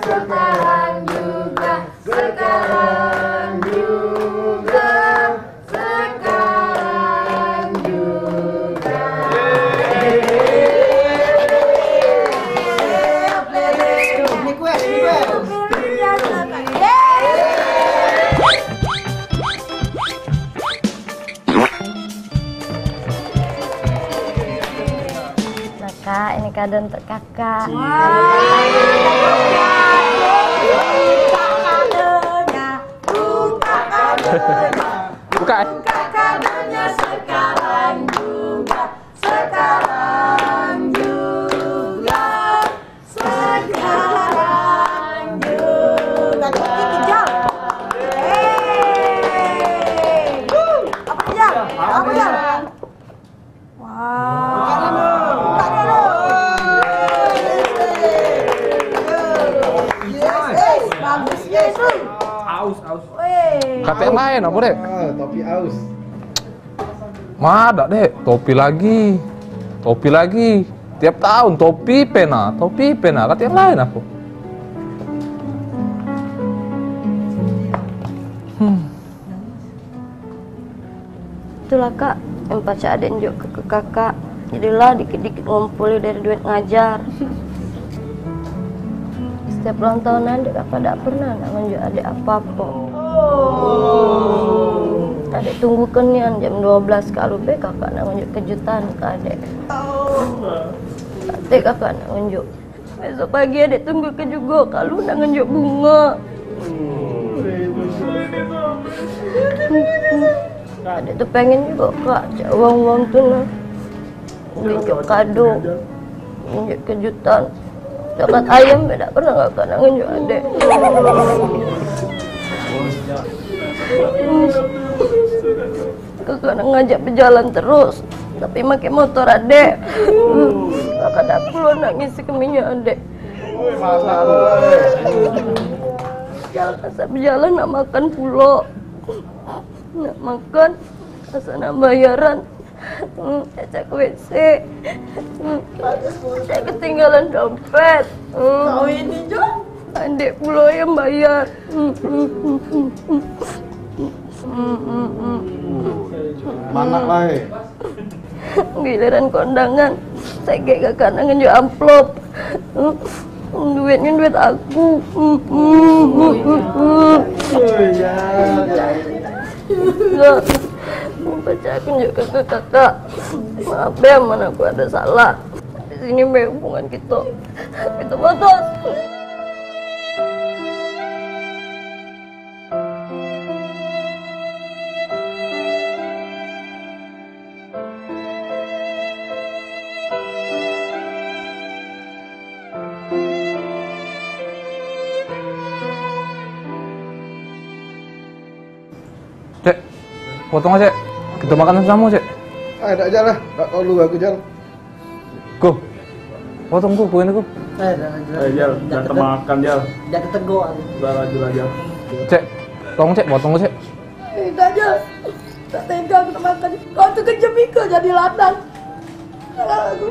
Sekarang juga, sekarang juga, sekarang juga. Ini kue. Kakak, ini kado untuk kakak. Buka. Kadonya sekarang juga, sekarang juga, sekarang juga. Apa jam? Aus. Kata yang lain apa, Dek? Topi aus. Ada, Dek. Topi lagi. Tiap tahun topi pena. Kata yang lain aku. Itulah kak, yang pacar adik nunjuk ke kakak. Jadilah dikit-dikit ngumpulin dari duit ngajar. Setiap ulang tahunan adik kakak tidak pernah nunjuk adik apa-apa. Adik tunggu kenian jam 12 kalau kakak nak nunjuk kejutan ke adik. Adik kakak nak nunjuk. Besok pagi adik tunggu ke juga kalau nak nunjuk bunga. Adik tuh pengen juga kak, uang-uang tuh lah. Nunjuk kado, nunjuk kejutan. Coklat ayam beda pernah kakak nak nunjuk adik. Kakak nak ngajak berjalan terus, tapi pakai motor adik. Kakak tak perlu nak ngisi keminyak adik. Asal berjalan nak makan pulau, nak makan asal nak bayaran. Saya ke WC, saya ketinggalan dompet. Kau ini juga? Adik pula yang bayar. Mana lah? Giliran kondangan, saya kayak kakak nak nunjuk amplop. Duitnya duit aku. Enggak, baca aku juga ke kakak. Maaf ya, mana aku ada salah. Di sini hubungan kita batas. Cek, potong aja. Kita makan sama, Cek. Ada aja lah, tak tahu lu aku jalan. Go. Potong go, poin aku. Jal, jangan makan Jal. Jangan ketegok. Udah lanjut aja. Cek, tolong Cek, potong go, Cek. Tidak aja. Tak tega aku makan. Kau tuh kejam Mika jadi ladang. Aku.